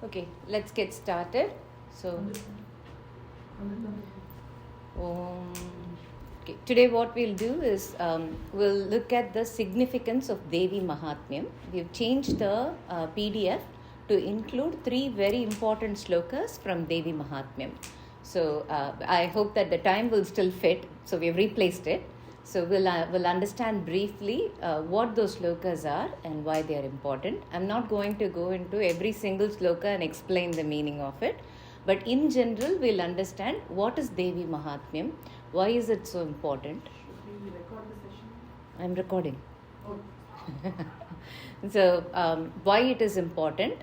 Okay, let's get started. So, today what we'll do is we'll look at the significance of Devi Mahatmyam. We've changed the PDF to include 3 very important slokas from Devi Mahatmyam. So, I hope that the time will still fit. So, we've replaced it. So, we'll understand briefly what those slokas are and why they are important. I'm not going to go into every single sloka and explain the meaning of it. But in general, we'll understand what is Devi Mahatmyam, why is it so important. Should we record the session? I'm recording. Oh. So, why it is important,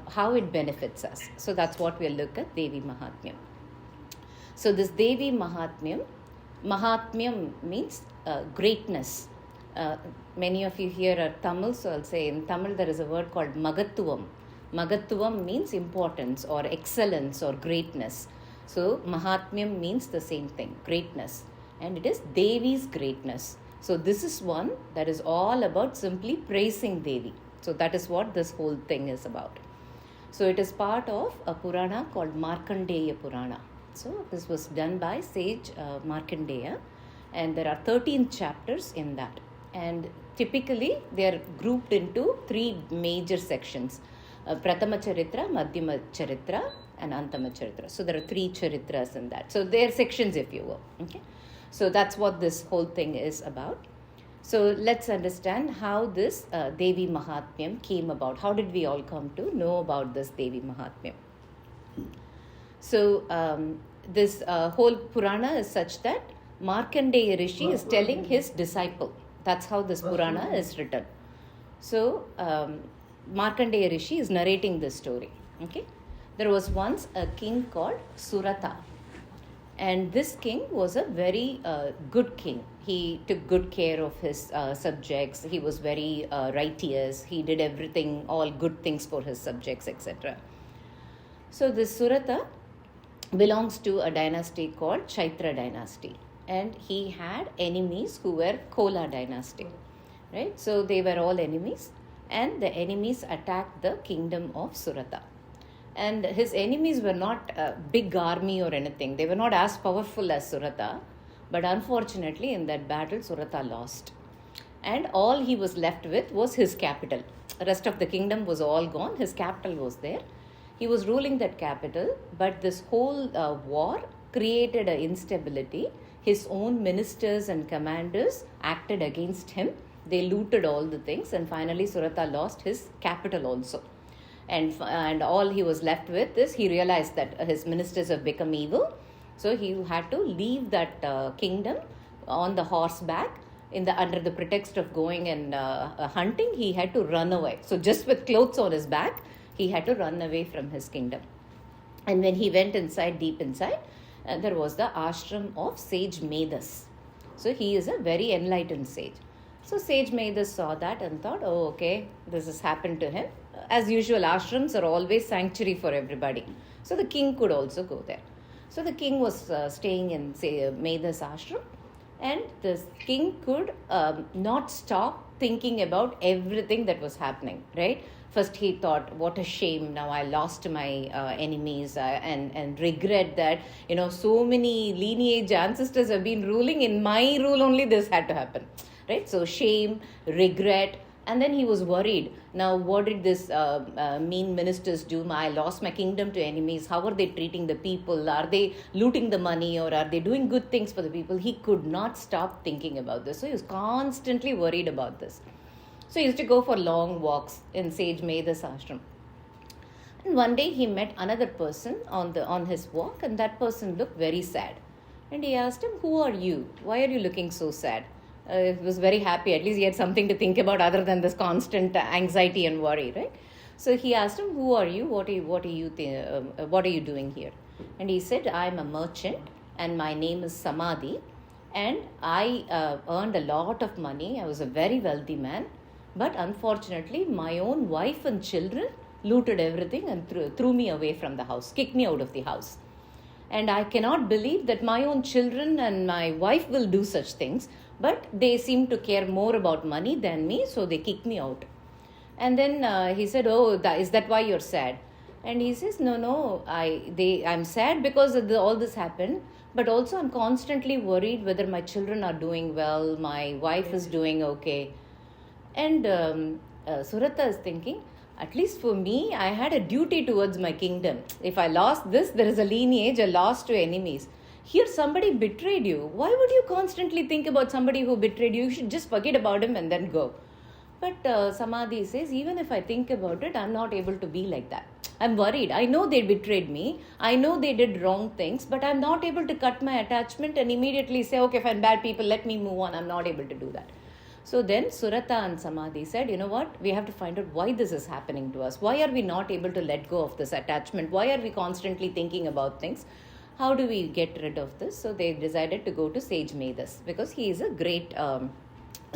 how it benefits us. So, that's what we'll look at, Devi Mahatmyam. So, this Devi Mahatmyam, Mahatmyam means greatness. Many of you here are Tamil, so I'll say in Tamil there is a word called Magattuvam. Magattuvam means importance or excellence or greatness. So, Mahatmyam means the same thing, greatness. And it is Devi's greatness. So, this is one that is all about simply praising Devi. So, that is what this whole thing is about. So, it is part of a Purana called Markandeya Purana. So, this was done by sage Markandeya, and there are 13 chapters in that. And typically, they are grouped into 3 major sections. Prathama Charitra, Madhyama Charitra, and Antama Charitra. So, there are 3 Charitras in that. So, they are sections, if you will. Okay. So, that's what this whole thing is about. So, let's understand how this Devi Mahatmyam came about. How did we all come to know about this Devi Mahatmyam? So, this whole Purana is such that Markandeya Rishi is telling his disciple. That's how this Purana is written. So, Markandeya Rishi is narrating this story. Okay, there was once a king called Surata, and this king was a very good king. He took good care of his subjects. He was very righteous. He did everything, all good things for his subjects, etc. So, this Surata belongs to a dynasty called Chaitra dynasty, and he had enemies who were Kola dynasty, right? So they were all enemies, and the enemies attacked the kingdom of Surata. And his enemies were not a big army or anything. They were not as powerful as Surata, but unfortunately in that battle Surata lost, and all he was left with was his capital. The rest of the kingdom was all gone. His capital was there. He was ruling that capital, but this whole war created an instability. His own ministers and commanders acted against him. They looted all the things, and finally Surata lost his capital also. And all he was left with is, he realized that his ministers have become evil. So he had to leave that kingdom on the horseback. Under the pretext of going and hunting, he had to run away. So just with clothes on his back, he had to run away from his kingdom. And when he went inside, deep inside, there was the ashram of sage Medas. So he is a very enlightened sage. So sage Medas saw that and thought, oh, okay, this has happened to him. As usual, ashrams are always sanctuary for everybody. So the king could also go there. So the king was staying in, say, Medas ashram, and the king could not stop thinking about everything that was happening, right? First he thought, what a shame, now I lost my enemies, and regret that, so many lineage ancestors have been ruling. In my rule only this had to happen, right? So shame, regret, and then he was worried. Now what did this mean ministers do? I lost my kingdom to enemies. How are they treating the people? Are they looting the money, or are they doing good things for the people? He could not stop thinking about this. So he was constantly worried about this. So he used to go for long walks in sage Medas ashram. And one day he met another person on his walk, and that person looked very sad. And he asked him, who are you? Why are you looking so sad? He was very happy. At least he had something to think about other than this constant anxiety and worry, right? So he asked him, who are you? What are you doing here? And he said, I am a merchant, and my name is Samadhi, and I earned a lot of money. I was a very wealthy man. But unfortunately, my own wife and children looted everything and threw me away from the house, kicked me out of the house. And I cannot believe that my own children and my wife will do such things, but they seem to care more about money than me, so they kicked me out. And then he said, oh, is that why you're sad? And he says, no, I'm sad because of all this happened, but also I'm constantly worried whether my children are doing well, my wife is doing okay. And Surata is thinking, at least for me, I had a duty towards my kingdom. If I lost this, there is a lineage, a loss to enemies. Here, somebody betrayed you. Why would you constantly think about somebody who betrayed you? You should just forget about him and then go. But Samadhi says, even if I think about it, I'm not able to be like that. I'm worried. I know they betrayed me. I know they did wrong things, but I'm not able to cut my attachment and immediately say, okay, fine, bad people, let me move on. I'm not able to do that. So then Surata and Samadhi said, you know what, we have to find out why this is happening to us. Why are we not able to let go of this attachment? Why are we constantly thinking about things? How do we get rid of this? So they decided to go to Sage Medas because he is a great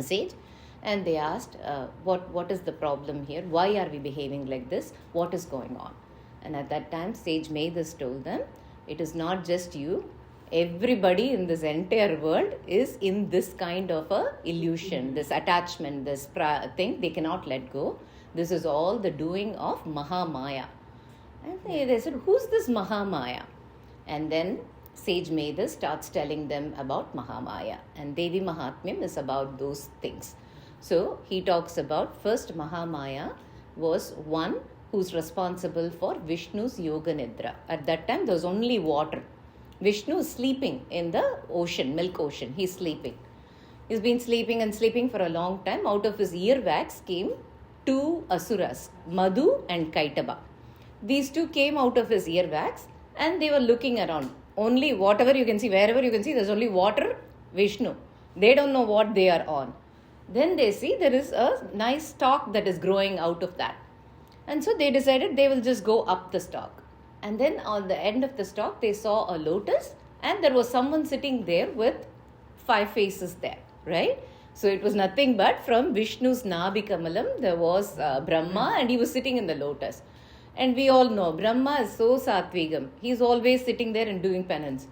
sage. And they asked, what is the problem here? Why are we behaving like this? What is going on? And at that time, Sage Medas told them, it is not just you. Everybody in this entire world is in this kind of a illusion, this attachment, this thing they cannot let go. This is all the doing of Mahamaya. And they said, who's this Mahamaya? And then Sage Medas starts telling them about Mahamaya. And Devi Mahatmyam is about those things. So he talks about first Mahamaya was one who's responsible for Vishnu's Yoga Nidra. At that time there was only water. Vishnu is sleeping in the ocean, milk ocean. He's sleeping. He's been sleeping and sleeping for a long time. Out of his earwax came two asuras, Madhu and Kaitaba. These two came out of his earwax and they were looking around. Only whatever you can see, wherever you can see, there's only water, Vishnu. They don't know what they are on. Then they see there is a nice stalk that is growing out of that. And so they decided they will just go up the stalk. And then on the end of the stalk, they saw a lotus and there was someone sitting there with 5 faces there, right? So it was nothing but from Vishnu's Nabhi Kamalam, there was Brahma and he was sitting in the lotus. And we all know Brahma is so sattvigam. He's always sitting there and doing penance.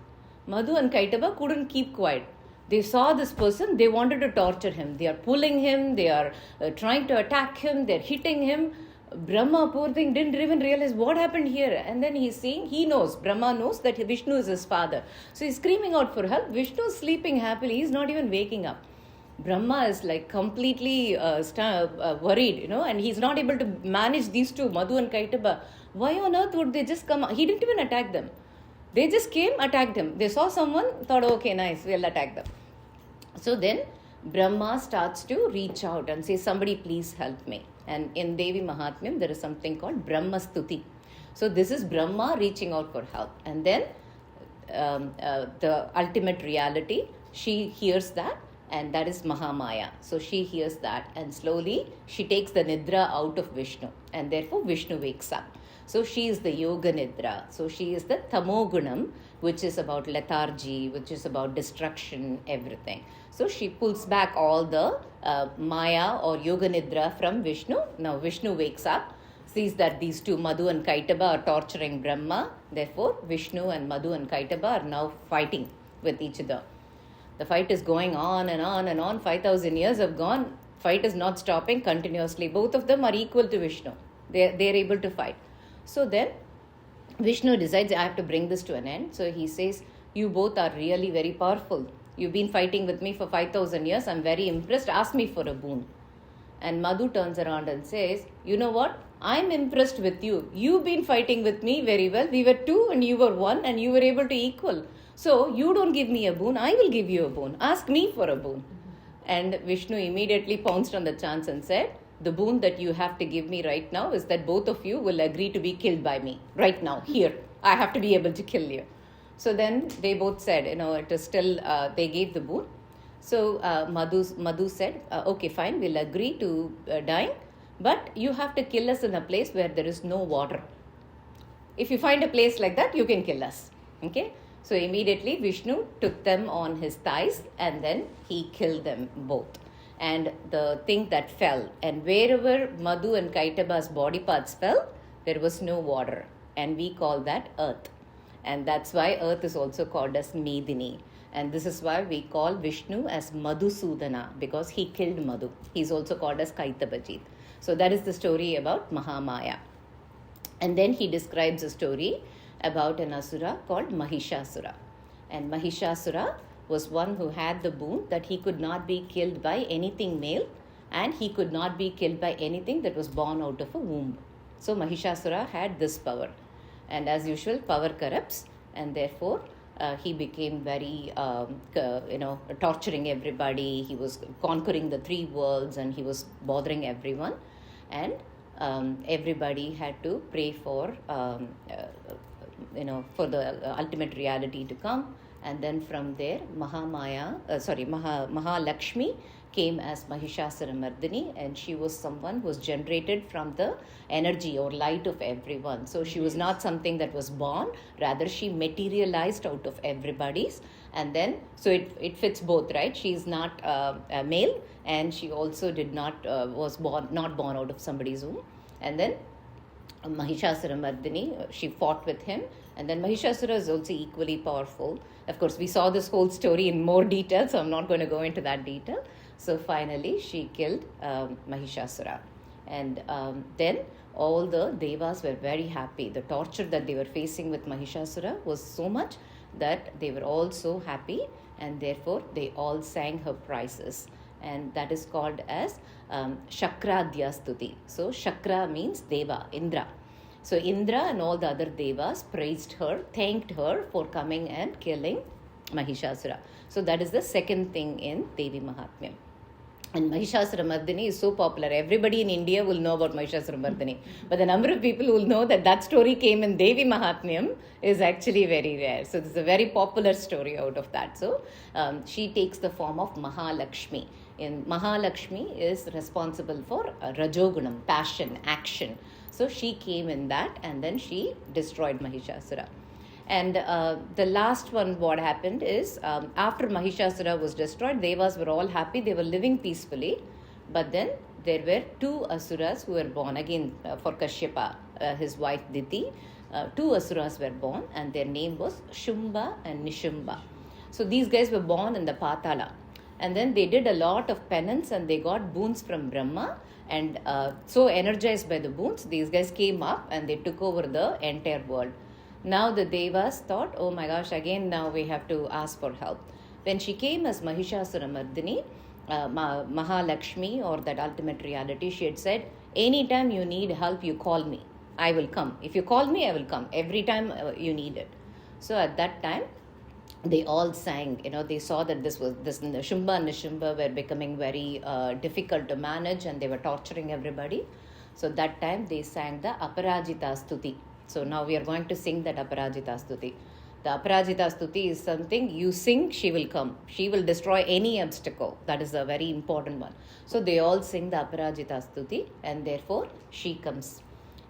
Madhu and Kaitaba couldn't keep quiet. They saw this person, they wanted to torture him. They are pulling him, they are trying to attack him, they're hitting him. Brahma, poor thing, didn't even realize what happened here. And then he's saying, he knows, Brahma knows that Vishnu is his father. So he's screaming out for help. Vishnu is sleeping happily, he's not even waking up. Brahma is like completely worried, and he's not able to manage these two, Madhu and Kaitaba. Why on earth would they just come? He didn't even attack them. They just came, attacked him. They saw someone, thought, okay, nice, we'll attack them. So then Brahma starts to reach out and say, somebody please help me. And in Devi Mahatmyam, there is something called Brahma Stuti. So this is Brahma reaching out for help. And then the ultimate reality, she hears that, and that is Mahamaya. So she hears that, and slowly she takes the Nidra out of Vishnu, and therefore Vishnu wakes up. So she is the Yoga Nidra. So she is the Tamogunam, which is about lethargy, which is about destruction, everything. So she pulls back all the Maya or Yoga Nidra from Vishnu. Now Vishnu wakes up, sees that these two, Madhu and Kaitaba, are torturing Brahma. Therefore, Vishnu and Madhu and Kaitaba are now fighting with each other. The fight is going on and on and on. 5,000 years have gone. Fight is not stopping continuously. Both of them are equal to Vishnu. They're able to fight. So then Vishnu decides, I have to bring this to an end. So he says, you both are really very powerful. You've been fighting with me for 5,000 years. I'm very impressed. Ask me for a boon. And Madhu turns around and says, you know what? I'm impressed with you. You've been fighting with me very well. We were 2 and you were 1 and you were able to equal. So you don't give me a boon. I will give you a boon. Ask me for a boon. And Vishnu immediately pounced on the chance and said, the boon that you have to give me right now is that both of you will agree to be killed by me right now, here. I have to be able to kill you. So then they both said, it is still, they gave the boon. So Madhu said, okay, fine, we'll agree to dying, but you have to kill us in a place where there is no water. If you find a place like that, you can kill us. Okay? So immediately Vishnu took them on his thighs and then he killed them both. And the thing that fell, and wherever Madhu and Kaitaba's body parts fell, there was no water. And we call that earth. And that's why earth is also called as Medini. And this is why we call Vishnu as Madhusudana, because he killed Madhu. He's also called as Kaitabajit. So that is the story about Mahamaya. And then he describes a story about an asura called Mahishasura. And Mahishasura was one who had the boon that he could not be killed by anything male, and he could not be killed by anything that was born out of a womb. So Mahishasura had this power. And as usual, power corrupts, and therefore he became very, torturing everybody. He was conquering the 3 worlds, and he was bothering everyone. And everybody had to pray for, for the ultimate reality to come. And then from there, Mahalakshmi came as Mahishasura Mardini, and she was someone who was generated from the energy or light of everyone. So she was not something that was born, rather she materialized out of everybody's. And then, so it fits both, right? She is not a male, and she also was not born out of somebody's womb. And then Mahishasura Mardini, she fought with him. And then Mahishasura is also equally powerful. Of course, we saw this whole story in more detail, so I'm not going to go into that detail. So finally, she killed Mahishasura. And then all the devas were very happy. The torture that they were facing with Mahishasura was so much that they were all so happy, and therefore they all sang her praises. And that is called as Shakradhya Stuti. So Shakra means Deva, Indra. So Indra and all the other devas praised her, thanked her for coming and killing Mahishasura. So that is the second thing in Devi Mahatmyam. And Mahishasura Mardini is so popular. Everybody in India will know about Mahishasura Mardini. But the number of people who will know that story came in Devi Mahatmyam is actually very rare. So this is a very popular story out of that. So she takes the form of Mahalakshmi. And Mahalakshmi is responsible for Rajogunam, passion, action. So she came in that, and then she destroyed Mahishasura. And the last one, what happened is, after Mahishasura was destroyed, Devas were all happy. They were living peacefully. But then there were 2 asuras who were born again for Kashyapa, his wife Diti. 2 asuras were born, and their name was Shumba and Nishumba. So these guys were born in the Patala. And then they did a lot of penance, and they got boons from Brahma. And so energized by the boons, these guys came up and they took over the entire world. Now the Devas thought, oh my gosh, again now we have to ask for help. When she came as Mahishasura Mardini, Mahalakshmi, or that ultimate reality, she had said, anytime you need help, you call me. I will come. If you call me, I will come. Every time you need it. So at that time, they all sang. They saw that this Shumba and Nishumba were becoming very difficult to manage, and they were torturing everybody. So that time they sang the Aparajita Stuti. So now we are going to sing that Aparajita Stuti. The Aparajita Stuti is something you sing, she will come. She will destroy any obstacle. That is a very important one. So they all sing the Aparajita Stuti, and therefore she comes.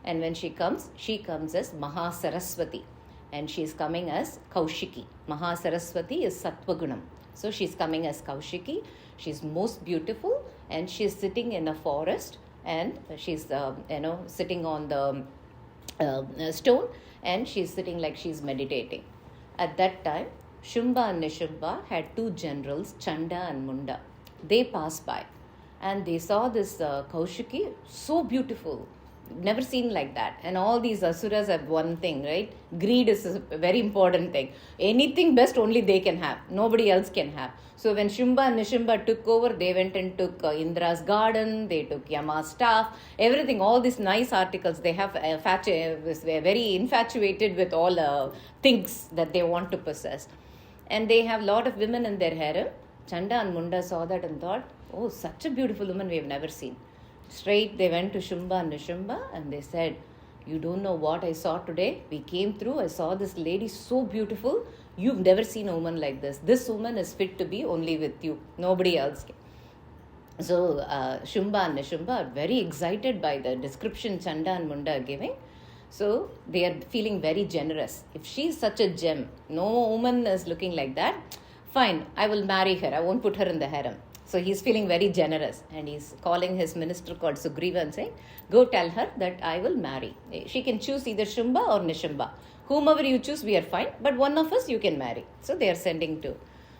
And when she comes as Mahasaraswati. And she is coming as Kaushiki. Mahasaraswati is Sattvagunam. So she is coming as Kaushiki. She is most beautiful, and she is sitting in a forest, and she is sitting on the stone, and she is sitting like she is meditating. At that time, Shumba and Nishumba had 2 generals, Chanda and Munda. They passed by, and they saw this Kaushiki, so beautiful. Never seen like that. And all these asuras have one thing, right? Greed is a very important thing. Anything best only they can have. Nobody else can have. So when Shumba and Nishumba took over, they went and took Indra's garden, they took Yama's staff, everything, all these nice articles. They have they're very infatuated with all things that they want to possess. And they have a lot of women in their harem. Chanda and Munda saw that and thought, oh, such a beautiful woman we have never seen. Straight they went to Shumba and Nishumba, and they said, you don't know what I saw today. We came through, I saw this lady so beautiful. You've never seen a woman like this. This woman is fit to be only with you. Nobody else can. So Shumba and Nishumba are very excited by the description Chanda and Munda are giving. So they are feeling very generous. If she is such a gem, no woman is looking like that, fine, I will marry her. I won't put her in the harem. So he's feeling very generous, and he's calling his minister called Sugriva and saying, go tell her that I will marry. She can choose either Shumba or Nishumba. Whomever you choose, we are fine, but one of us you can marry. So they are sending 2.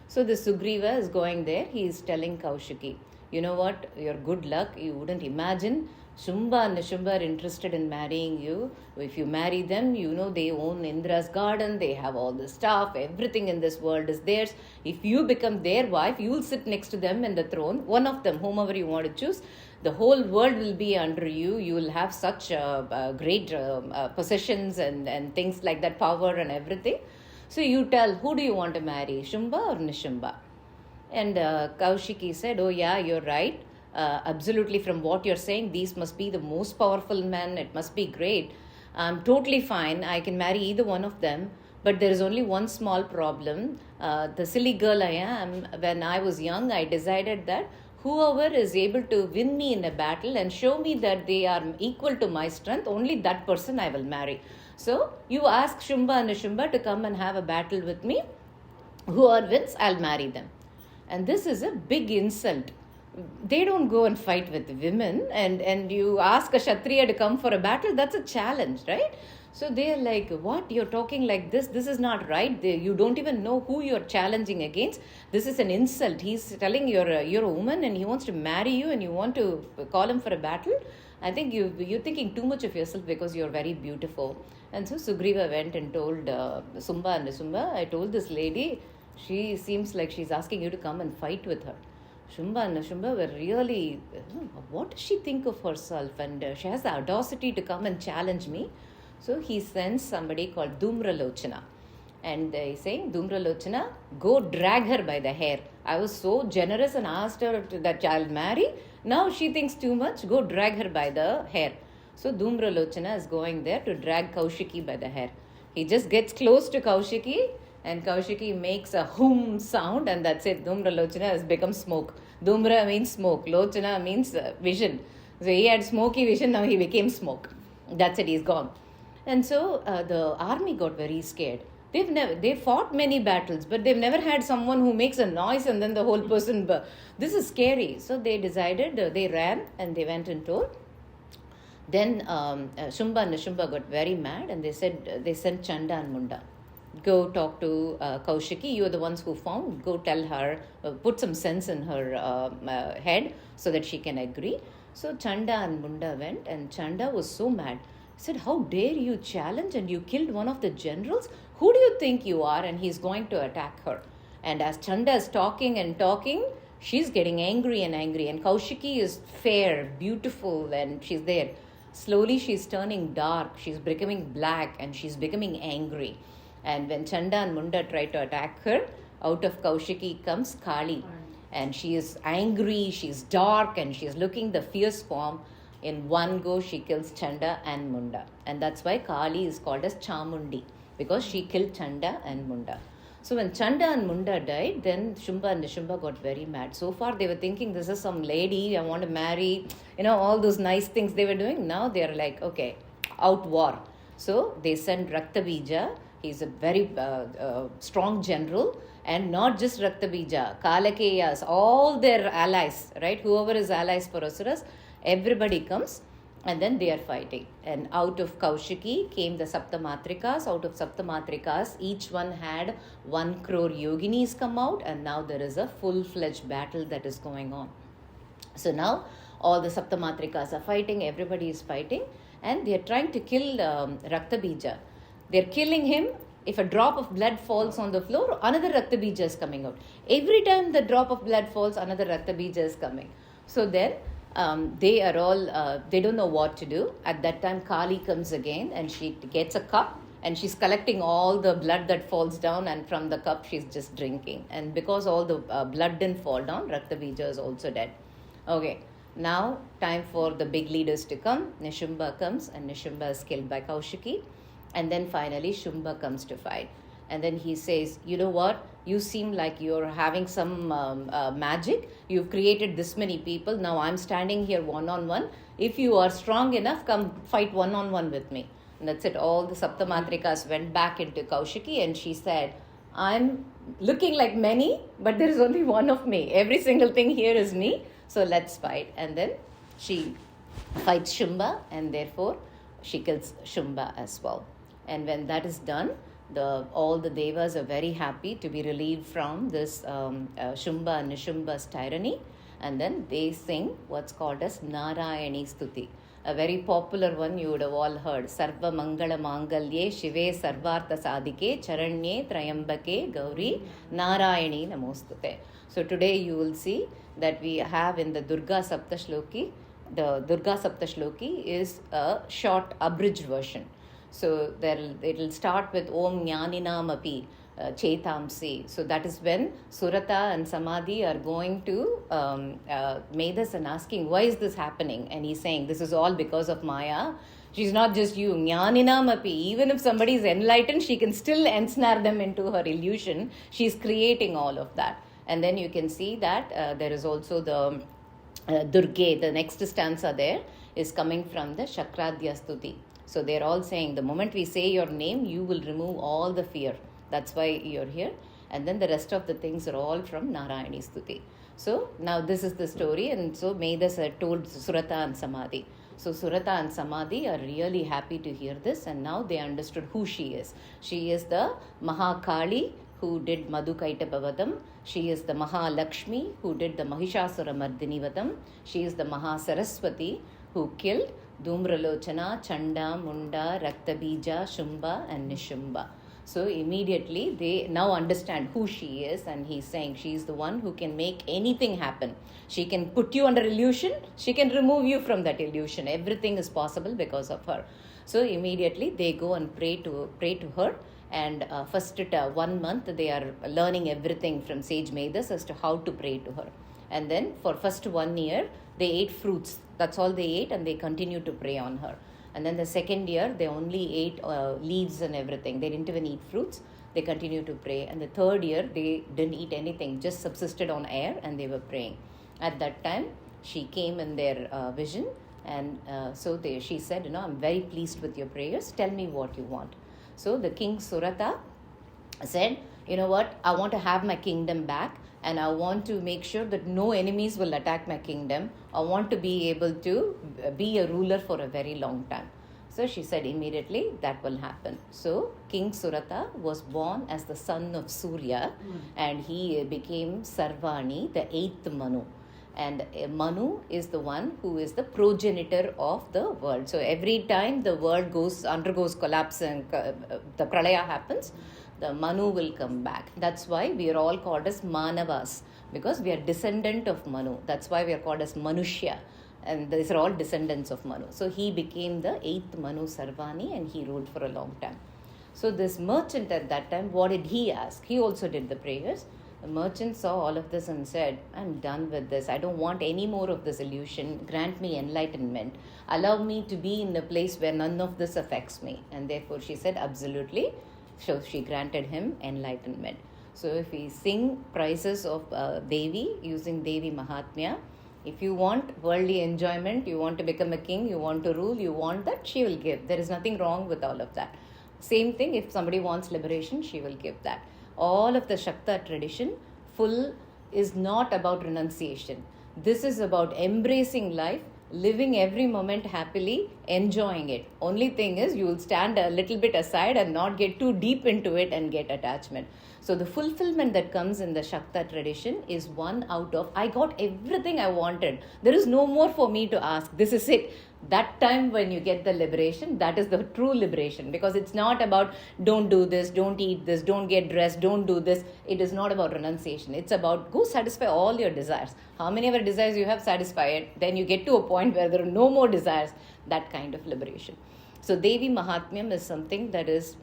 So the Sugriva is going there. He is telling Kaushiki, you know what, your good luck, you wouldn't imagine. Shumba and Nishumba are interested in marrying you. If you marry them, they own Indra's garden, they have all the stuff, everything in this world is theirs. If you become their wife, you'll sit next to them in the throne, one of them, whomever you want to choose. The whole world will be under you. You will have such great possessions and things like that, power and everything. So you tell, who do you want to marry, Shumba or Nishumba? And Kaushiki said, oh yeah, you're right. Absolutely, from what you're saying, these must be the most powerful men. It must be great. I'm totally fine. I can marry either one of them. But there is only one small problem. The silly girl I am, when I was young, I decided that whoever is able to win me in a battle and show me that they are equal to my strength, only that person I will marry. So you ask Shumba and Nishumba to come and have a battle with me. Whoever wins, I'll marry them. And this is a big insult. They don't go and fight with women, and you ask a Kshatriya to come for a battle, that's a challenge, right? So they're like, what, you're talking like this is not right. You don't even know who you're challenging against. This is an insult. He's telling you're a woman and he wants to marry you and you want to call him for a battle. I think you're thinking too much of yourself because you're very beautiful. And so Sugriva went and told Sumba and Nisumba, I told this lady, she seems like she's asking you to come and fight with her. Shumba and Nishumba were really, what does she think of herself? And she has the audacity to come and challenge me. So he sends somebody called Dhumra Lochana. And he's saying, Dhumra Lochana, go drag her by the hair. I was so generous and asked her that I'll marry. Now she thinks too much, go drag her by the hair. So Dhumra Lochana is going there to drag Kaushiki by the hair. He just gets close to Kaushiki, and Kaushiki makes a hum sound, and that's it. Dhumra Lochana has become smoke. Dhumra means smoke. Lochana means vision. So he had smoky vision, now he became smoke. That's it, he's gone. And so the army got very scared. They fought many battles, but they've never had someone who makes a noise and then the whole person, this is scary. So they decided, they ran and they went and told. Then Shumba and Nishumba got very mad and they said, they sent Chanda and Munda. Go talk to Kaushiki, you're the ones who found, go tell her, put some sense in her head so that she can agree. So Chanda and Munda went, and Chanda was so mad. He said, how dare you challenge, and you killed one of the generals? Who do you think you are? And he's going to attack her. And as Chanda is talking and talking, she's getting angry and angry. And Kaushiki is fair, beautiful, and she's there. Slowly she's turning dark, she's becoming black, and she's becoming angry. And when Chanda and Munda try to attack her, out of Kaushiki comes Kali. And she is angry, she's dark, and she's looking the fierce form. In one go, she kills Chanda and Munda. And that's why Kali is called as Chamundi, because she killed Chanda and Munda. So when Chanda and Munda died, then Shumba and Nishumba got very mad. So far they were thinking, this is some lady I want to marry, all those nice things they were doing. Now they are like, okay, out war. So they send Raktabija. He's a very strong general, and not just Raktabija, Kalakeyas, all their allies, right? Whoever is allies for Asuras, everybody comes, and then they are fighting. And out of Kaushiki came the Saptamatrikas. Out of Saptamatrikas, each one had 1 crore yoginis come out, and now there is a full-fledged battle that is going on. So now all the Saptamatrikas are fighting, everybody is fighting, and they are trying to kill Raktabija. They're killing him. If a drop of blood falls on the floor, another Raktabija is coming out. Every time the drop of blood falls, another Raktabija is coming. So then they are all, they don't know what to do. At that time, Kali comes again and she gets a cup and she's collecting all the blood that falls down, and from the cup she's just drinking. And because all the blood didn't fall down, Raktabija is also dead. Okay, now time for the big leaders to come. Nishumba comes, and Nishumba is killed by Kaushiki. And then finally Shumba comes to fight. And then he says, you know what? You seem like you're having some magic. You've created this many people. Now I'm standing here one-on-one. If you are strong enough, come fight one-on-one with me. And that's it. All the Saptamatrikas went back into Kaushiki, and she said, I'm looking like many, but there is only one of me. Every single thing here is me. So let's fight. And then she fights Shumba, and therefore she kills Shumba as well. And when that is done, all the devas are very happy to be relieved from this Shumba and Nishumba's tyranny. And then they sing what's called as Narayani Stuti. A very popular one you would have all heard. Sarva Mangala Mangalye Shive Sarvartha Sadike Charanye Trayambake Gauri Narayani Namostute. So today you will see that we have in the Durga Saptashloki, the Durga Saptashloki is a short abridged version. So it will start with Om Jnaninam Api Chetamsi. So that is when Surata and Samadhi are going to Medas and asking, why is this happening? And he's saying, this is all because of Maya. She's not just you. Jnaninam Api. Even if somebody is enlightened, she can still ensnare them into her illusion. She's creating all of that. And then you can see that there is also the Durge, the next stanza there is coming from the Shakradhya Stuti. So they're all saying, the moment we say your name, you will remove all the fear. That's why you're here. And then the rest of the things are all from Narayani Stuti. So now this is the story. And so Medas had told Surata and Samadhi. So Surata and Samadhi are really happy to hear this. And now they understood who she is. She is the Mahakali who did Madhukaitapavadam. She is the Mahalakshmi who did the Mahishasura Mardinivadam. She is the Mahasaraswati who killed Dhumralochana, Chanda, Munda, Raktabija, Shumba and Nishumba. So immediately they now understand who she is, and he's saying she is the one who can make anything happen. She can put you under illusion, she can remove you from that illusion. Everything is possible because of her. So immediately they go and pray to her. And first 1 month they are learning everything from Sage Medas as to how to pray to her. And then for first 1 year they ate fruits. That's all they ate, and they continue to pray on her. And then the second year they only ate leaves and everything. They didn't even eat fruits. They continued to pray. And the third year they didn't eat anything, just subsisted on air, and they were praying. At that time she came in their vision, and she said, I'm very pleased with your prayers. Tell me what you want. So the king Surata said, you know what, I want to have my kingdom back, and I want to make sure that no enemies will attack my kingdom. I want to be able to be a ruler for a very long time. So she said immediately that will happen. So King Surata was born as the son of Surya, and he became Sarvani, the 8th Manu. And Manu is the one who is the progenitor of the world. So every time the world undergoes collapse and the pralaya happens, the Manu will come back. That's why we are all called as Manavas, because we are descendant of Manu. That's why we are called as Manushya. And these are all descendants of Manu. So he became the 8th Manu Sarvani, and he ruled for a long time. So this merchant at that time, what did he ask? He also did the prayers. The merchant saw all of this and said, I'm done with this. I don't want any more of this illusion. Grant me enlightenment. Allow me to be in a place where none of this affects me. And therefore she said, absolutely. So she granted him enlightenment. So if we sing praises of Devi using Devi Mahatmyam, if you want worldly enjoyment, you want to become a king, you want to rule, you want that, she will give. There is nothing wrong with all of that. Same thing, if somebody wants liberation, she will give that. All of the Shakta tradition full is not about renunciation. This is about embracing life, living every moment happily, enjoying it. Only thing is you will stand a little bit aside and not get too deep into it and get attachment. So the fulfillment that comes in the Shakta tradition is one out of, I got everything I wanted. There is no more for me to ask. This is it. That time when you get the liberation, that is the true liberation, because it's not about don't do this, don't eat this, don't get dressed, don't do this. It is not about renunciation. It's about go satisfy all your desires. How many ever desires you have, satisfy it. Then you get to a point where there are no more desires. That kind of liberation. So Devi Mahatmyam is something that is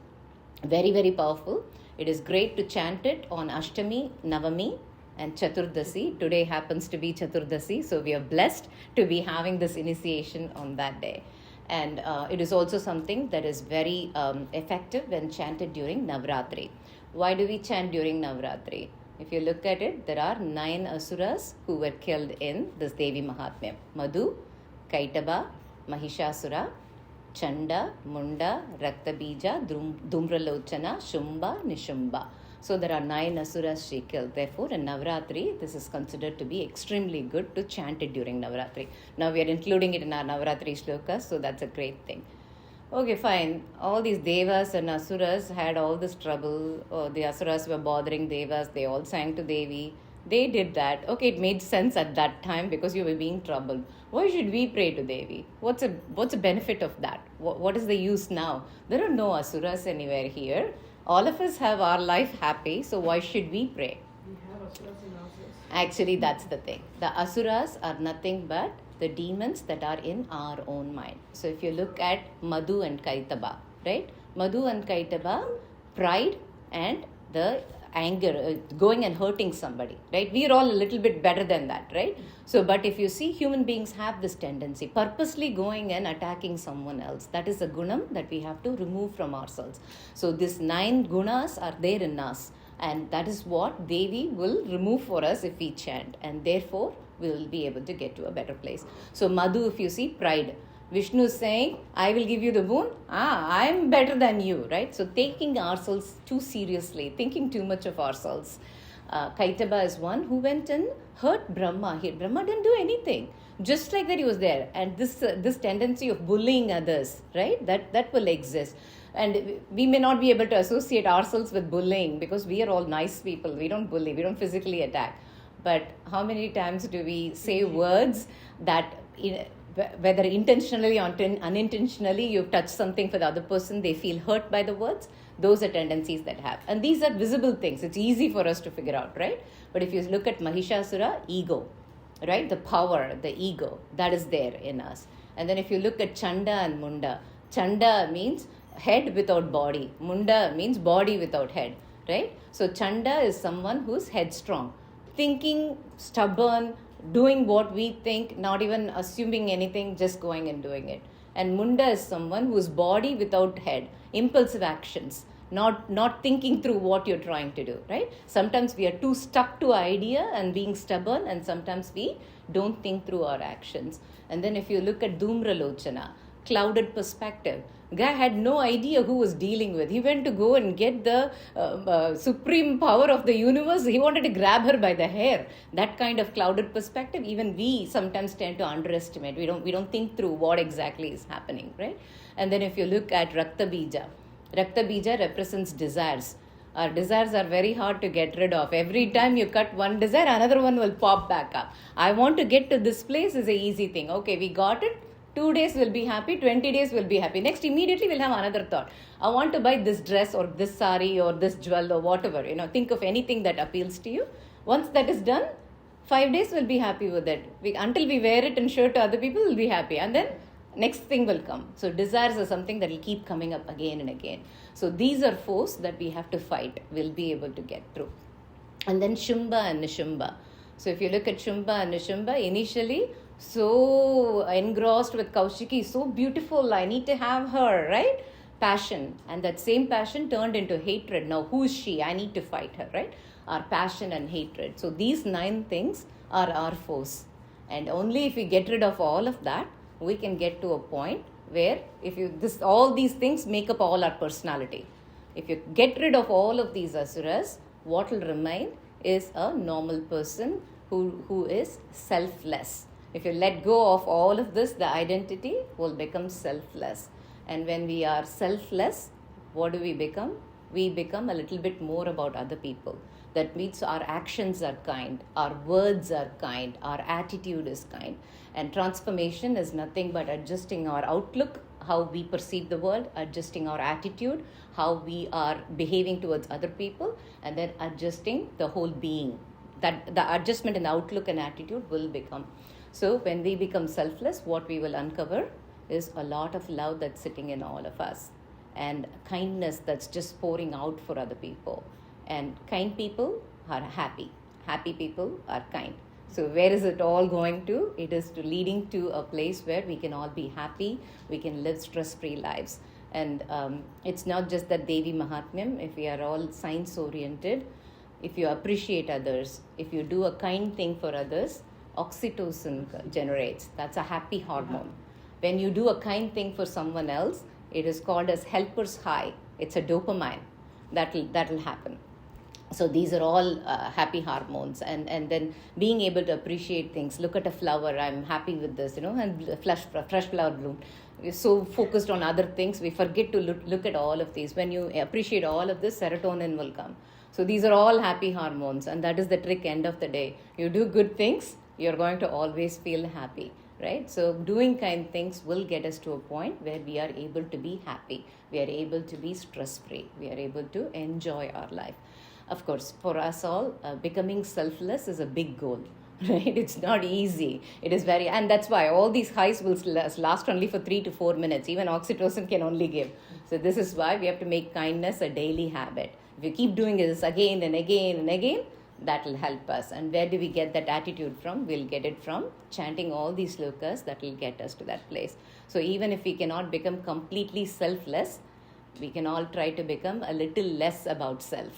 very, very powerful. It is great to chant it on Ashtami, Navami and Chaturdasi. Today happens to be Chaturdasi, so we are blessed to be having this initiation on that day. And it is also something that is very effective when chanted during Navratri. Why do we chant during Navratri? If you look at it, there are 9 asuras who were killed in this Devi Mahatmyam. Madhu, Kaitaba, Mahishasura, Chanda, Munda, Raktabija, Dhumralochana, Shumba, Nishumba. So there are 9 asuras she killed. Therefore, in Navratri, this is considered to be extremely good to chant it during Navratri. Now we are including it in our Navratri shlokas, so that's a great thing. Okay, fine. All these devas and asuras had all this trouble. The asuras were bothering devas. They all sang to Devi. They did that. Okay, it made sense at that time because you were being troubled. Why should we pray to Devi? What's a benefit of that? What is the use now? There are no asuras anywhere here. All of us have our life happy, so why should we pray? We have asuras in ourselves. Actually, that's the thing. The asuras are nothing but the demons that are in our own mind. So if you look at Madhu and Kaitaba, right? Madhu and Kaitaba, pride and the anger, going and hurting somebody, right? We are all a little bit better than that, right? So, but if you see, human beings have this tendency, purposely going and attacking someone else. That is a gunam that we have to remove from ourselves. So, these 9 gunas are there in us. And that is what Devi will remove for us if we chant. And therefore, we will be able to get to a better place. So, Madhu, if you see, pride. Vishnu is saying, I will give you the boon. I am better than you, right? So, taking ourselves too seriously, thinking too much of ourselves. Kaitaba is one who went and hurt Brahma. Brahma didn't do anything. Just like that, he was there. And this tendency of bullying others, right? That will exist. And we may not be able to associate ourselves with bullying because we are all nice people. We don't bully. We don't physically attack. But how many times do we say words that, whether intentionally or unintentionally, you've touched something for the other person, they feel hurt by the words? Those are tendencies that have. And these are visible things. It's easy for us to figure out, right? But if you look at Mahishasura, ego, right? The power, the ego, that is there in us. And then if you look at Chanda and Munda, Chanda means head without body. Munda means body without head, right? So Chanda is someone who's headstrong, thinking, stubborn, doing what we think, not even assuming anything, just going and doing it. And Munda is someone who's body without head, impulsive actions, not thinking through what you're trying to do, right? Sometimes we are too stuck to idea and being stubborn, and sometimes we don't think through our actions. And then if you look at Dhumralochana, clouded perspective. Guy had no idea who was dealing with. He went to go and get the supreme power of the universe. He wanted to grab her by the hair. That kind of clouded perspective, even we sometimes tend to underestimate. We don't think through what exactly is happening, right? And then if you look at Rakta Bija represents desires. Our desires are very hard to get rid of. Every time you cut one desire, another one will pop back up. I want to get to this place is an easy thing. Okay, we got it. 2 days will be happy, 20 days will be happy. Next, immediately we'll have another thought. I want to buy this dress or this sari or this jewel or whatever. Think of anything that appeals to you. Once that is done, 5 days will be happy with it. Until we wear it and show it to other people, we'll be happy. And then next thing will come. So desires are something that will keep coming up again and again. So these are foes that we have to fight. We'll be able to get through. And then Shumba and Nishumba. So if you look at Shumba and Nishumba, initially, so engrossed with Kaushiki, so beautiful, I need to have her, right? Passion. And that same passion turned into hatred. Now, who is she? I need to fight her, right? Our passion and hatred. So these 9 things are our foes. And only if we get rid of all of that, we can get to a point where all these things make up all our personality. If you get rid of all of these asuras, what will remain is a normal person who is selfless. If you let go of all of this, the identity will become selfless. And when we are selfless, what do we become? We become a little bit more about other people. That means our actions are kind, our words are kind, our attitude is kind. And transformation is nothing but adjusting our outlook, how we perceive the world, adjusting our attitude, how we are behaving towards other people, and then adjusting the whole being. That the adjustment in outlook and attitude will become. So when we become selfless, what we will uncover is a lot of love that's sitting in all of us, and kindness that's just pouring out for other people. And kind people are happy. Happy people are kind. So where is it all going to? It is leading to a place where we can all be happy. We can live stress-free lives. And it's not just that Devi Mahatmyam. If we are all science-oriented, if you appreciate others, if you do a kind thing for others, oxytocin generates. That's a happy hormone. When you do a kind thing for someone else, it is called as helper's high. It's a dopamine that will happen. So these are all happy hormones, and then being able to appreciate things. Look at a flower, I'm happy with this, and fresh flower bloom. We're so focused on other things, we forget to look at all of these. When you appreciate all of this, serotonin will come. So these are all happy hormones, and that is the trick. End of the day, you do good things, you're going to always feel happy, right? So doing kind things will get us to a point where we are able to be happy, we are able to be stress free, we are able to enjoy our life. Of course, for us all, becoming selfless is a big goal. Right? It's not easy. It is very, and that's why all these highs will last only for 3 to 4 minutes. Even oxytocin can only give. So this is why we have to make kindness a daily habit. If you keep doing this again and again and again, that will help us. And where do we get that attitude from? We'll get it from chanting all these slokas that will get us to that place. So even if we cannot become completely selfless, we can all try to become a little less about self.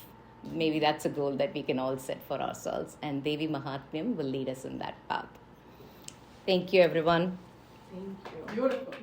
Maybe that's a goal that we can all set for ourselves, and Devi Mahatmyam will lead us in that path. Thank you, everyone. Thank you. Beautiful.